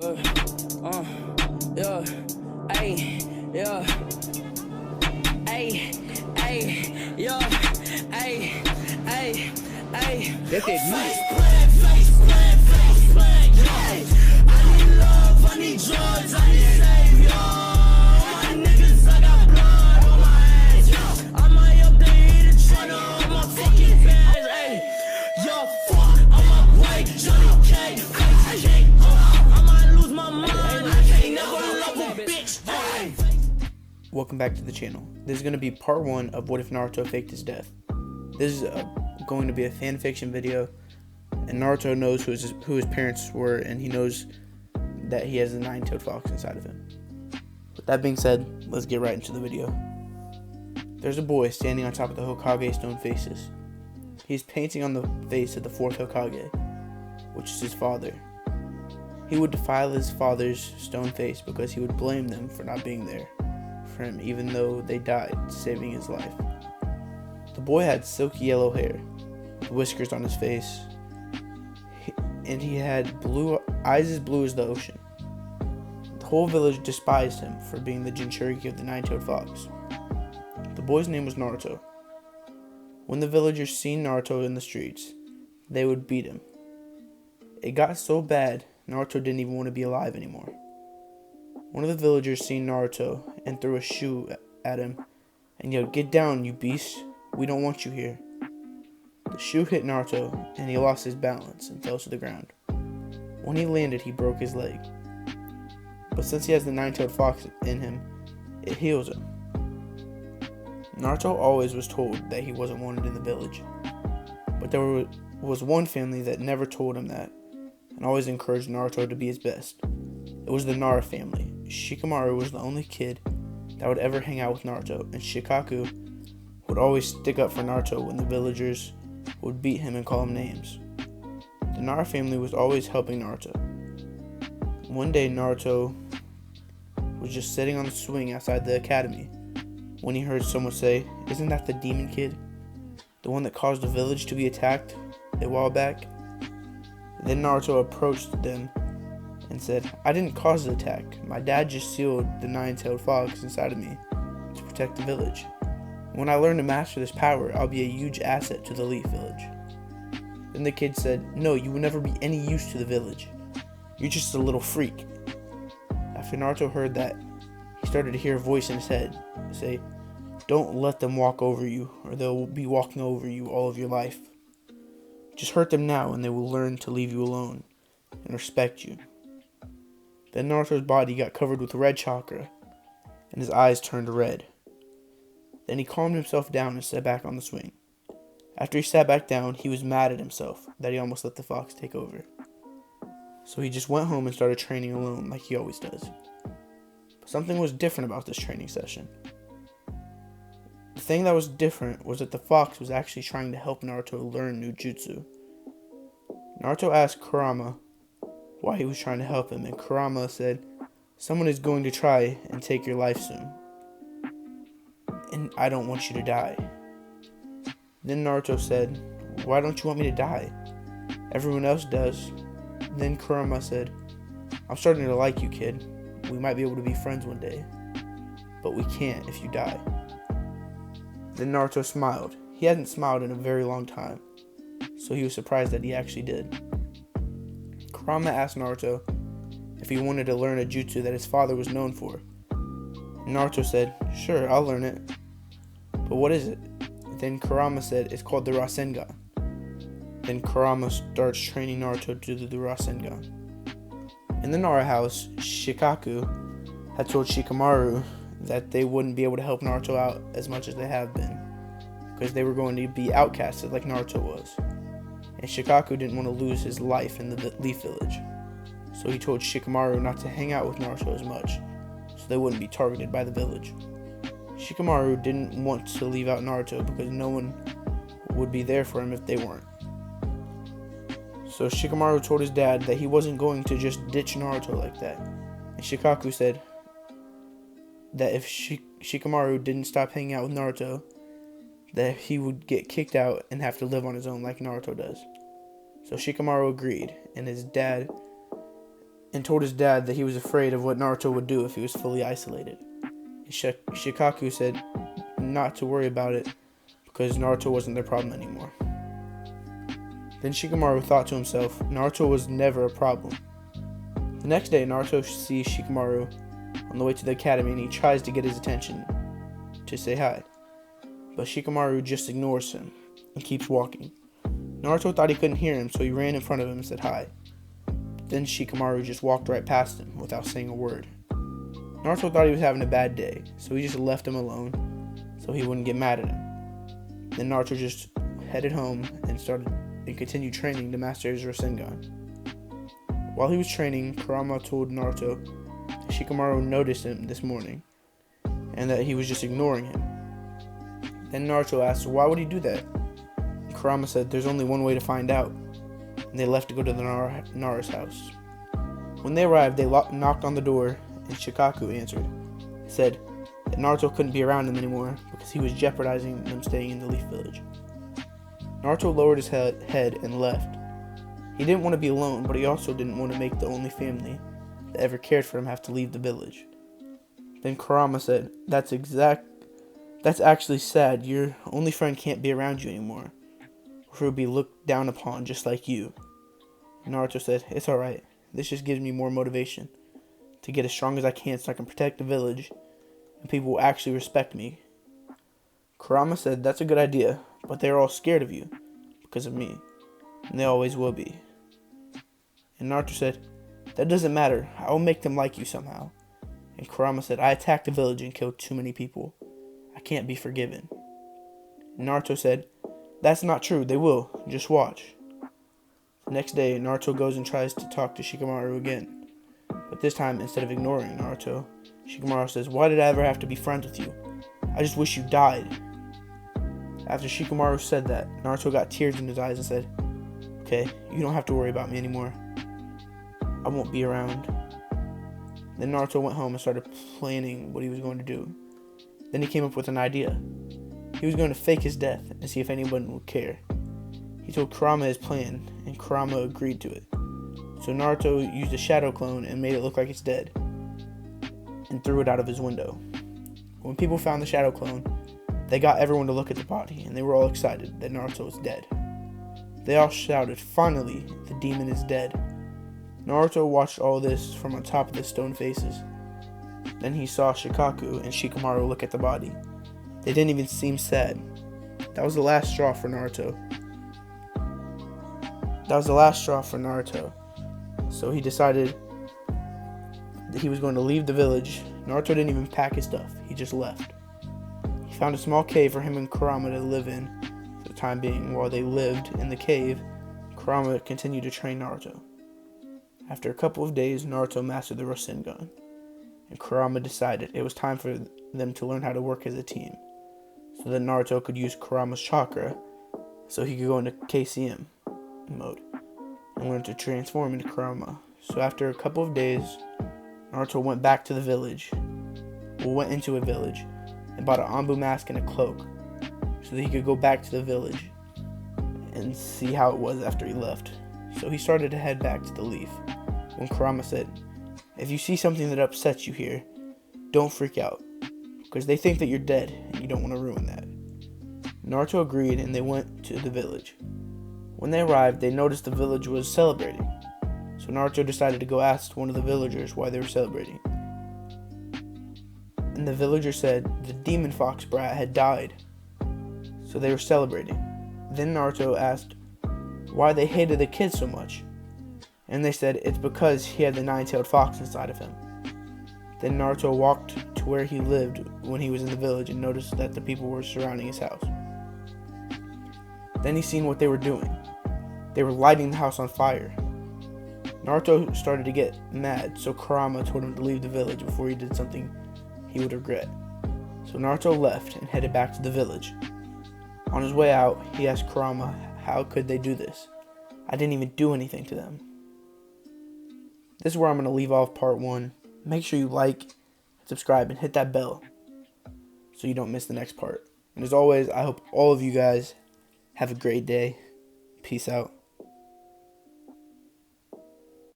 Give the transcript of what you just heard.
Yeah, ayy, yeah, ayy, ayy, yeah, ayy, ayy, ayy. That's it, Face plant, yeah. I need love, I need drugs, I need savior. My niggas, I got blood on my hands, yo. I might up the heat and try to hold my fucking fans, ayy. Yo, fuck, I'm up white, Johnny K, I might lose my mind, I can't never love a bitch, ayy. Welcome back to the channel. This is going to be part 1 of What If Naruto Faked His Death. This is going to be a fan fiction video, and Naruto knows who his parents were, and he knows that he has a nine-tailed fox inside of him. With that being said, let's get right into the video. There's a boy standing on top of the Hokage stone faces. He's painting on the face of the 4th Hokage, which is his father. He would defile his father's stone face because he would blame them for not being there for him, even though they died, saving his life. The boy had silky yellow hair, with whiskers on his face, and he had eyes as blue as the ocean. The whole village despised him for being the Jinchuriki of the nine-tailed fox. The boy's name was Naruto. When the villagers seen Naruto in the streets, they would beat him. It got so bad, Naruto didn't even want to be alive anymore. One of the villagers seen Naruto and threw a shoe at him and yelled, "Get down, you beast! We don't want you here." The shoe hit Naruto and he lost his balance and fell to the ground. When he landed, he broke his leg. But since he has the nine-tailed fox in him, it heals him. Naruto always was told that he wasn't wanted in the village. But there was one family that never told him that, and always encouraged Naruto to be his best. It was the Nara family. Shikamaru was the only kid that would ever hang out with Naruto, and Shikaku would always stick up for Naruto when the villagers would beat him and call him names. The Nara family was always helping Naruto. One day Naruto was just sitting on the swing outside the academy when he heard someone say, "Isn't that the demon kid? The one that caused the village to be attacked a while back?" Then Naruto approached them and said, "I didn't cause the attack. My dad just sealed the nine-tailed fox inside of me to protect the village. When I learn to master this power, I'll be a huge asset to the Leaf Village." Then the kid said, "No, you will never be any use to the village. You're just a little freak." After Naruto heard that, he started to hear a voice in his head say, "Don't let them walk over you, or they'll be walking over you all of your life. Just hurt them now, and they will learn to leave you alone and respect you." Then Naruto's body got covered with red chakra, and his eyes turned red. Then he calmed himself down and sat back on the swing. After he sat back down, he was mad at himself that he almost let the fox take over. So he just went home and started training alone like he always does. But something was different about this training session. The thing that was different was that the fox was actually trying to help Naruto learn new jutsu. Naruto asked Kurama why he was trying to help him, and Kurama said, "Someone is going to try and take your life soon, and I don't want you to die." Then Naruto said, "Why don't you want me to die? Everyone else does." Then Kurama said, "I'm starting to like you, kid. We might be able to be friends one day, but we can't if you die." Then Naruto smiled. He hadn't smiled in a very long time, so he was surprised that he actually did. Kurama asked Naruto if he wanted to learn a jutsu that his father was known for. Naruto said, "Sure, I'll learn it. But what is it?" Then Kurama said, "It's called the Rasengan." Then Kurama starts training Naruto to do the Rasengan. In the Nara house, Shikaku had told Shikamaru that they wouldn't be able to help Naruto out as much as they have been, because they were going to be outcasted like Naruto was. And Shikaku didn't want to lose his life in the Leaf Village, so he told Shikamaru not to hang out with Naruto as much, so they wouldn't be targeted by the village. Shikamaru didn't want to leave out Naruto because no one would be there for him if they weren't. So Shikamaru told his dad that he wasn't going to just ditch Naruto like that. And Shikaku said that if Shikamaru didn't stop hanging out with Naruto, that he would get kicked out and have to live on his own like Naruto does. So Shikamaru agreed, and his dad and told his dad that he was afraid of what Naruto would do if he was fully isolated. Shikaku said not to worry about it because Naruto wasn't their problem anymore. Then Shikamaru thought to himself, Naruto was never a problem. The next day, Naruto sees Shikamaru on the way to the academy and he tries to get his attention to say hi. But Shikamaru just ignores him and keeps walking. Naruto thought he couldn't hear him, so he ran in front of him and said hi. Then Shikamaru just walked right past him without saying a word. Naruto thought he was having a bad day, so he just left him alone so he wouldn't get mad at him. Then Naruto just headed home and continued training to master his Rasengan. While he was training, Kurama told Naruto that Shikamaru noticed him this morning and that he was just ignoring him. Then Naruto asked, why would he do that? And Kurama said, there's only one way to find out. And they left to go to the Nara's house. When they arrived, they knocked on the door, and Shikaku answered. He said that Naruto couldn't be around him anymore because he was jeopardizing them staying in the Leaf Village. Naruto lowered his head and left. He didn't want to be alone, but he also didn't want to make the only family that ever cared for him have to leave the village. Then Kurama said, that's actually sad. Your only friend can't be around you anymore, or he'll be looked down upon just like you. Naruto said, it's alright. This just gives me more motivation to get as strong as I can so I can protect the village and people will actually respect me. Kurama said, that's a good idea, but they're all scared of you because of me, and they always will be. And Naruto said, that doesn't matter. I will make them like you somehow. And Kurama said, I attacked the village and killed too many people. I can't be forgiven. And Naruto said, that's not true. They will. Just watch. The next day, Naruto goes and tries to talk to Shikamaru again. But this time, instead of ignoring Naruto, Shikamaru says, why did I ever have to be friends with you? I just wish you died. After Shikamaru said that, Naruto got tears in his eyes and said, okay, you don't have to worry about me anymore. I won't be around. Then Naruto went home and started planning what he was going to do. Then he came up with an idea. He was going to fake his death and see if anyone would care. He told Kurama his plan, and Kurama agreed to it. So Naruto used a shadow clone and made it look like it's dead, and threw it out of his window. When people found the shadow clone, they got everyone to look at the body, and they were all excited that Naruto was dead. They all shouted, finally, the demon is dead. Naruto watched all this from on top of the stone faces. Then he saw Shikaku and Shikamaru look at the body. They didn't even seem sad. That was the last straw for Naruto. So he decided that he was going to leave the village. Naruto didn't even pack his stuff. He just left. He found a small cave for him and Kurama to live in for the time being. While they lived in the cave, Kurama continued to train Naruto. After a couple of days, Naruto mastered the Rasengan, and Kurama decided it was time for them to learn how to work as a team, so that Naruto could use Kurama's chakra so he could go into KCM mode and learn to transform into Kurama. So after a couple of days, Naruto went into a village and bought an Anbu mask and a cloak so that he could go back to the village and see how it was after he left. So he started to head back to the Leaf when Kurama said, if you see something that upsets you here, don't freak out, because they think that you're dead and you don't want to ruin that. Naruto agreed and they went to the village. When they arrived, they noticed the village was celebrating. So Naruto decided to go ask one of the villagers why they were celebrating. And the villager said the demon fox brat had died, so they were celebrating. Then Naruto asked why they hated the kid so much, and they said it's because he had the nine-tailed fox inside of him. Then Naruto walked to where he lived when he was in the village and noticed that the people were surrounding his house. Then he seen what they were doing. They were lighting the house on fire. Naruto started to get mad, so Kurama told him to leave the village before he did something he would regret. So Naruto left and headed back to the village. On his way out, he asked Kurama, how could they do this? I didn't even do anything to them. This is where I'm going to leave off part 1. Make sure you like, subscribe, and hit that bell so you don't miss the next part. And as always, I hope all of you guys have a great day. Peace out.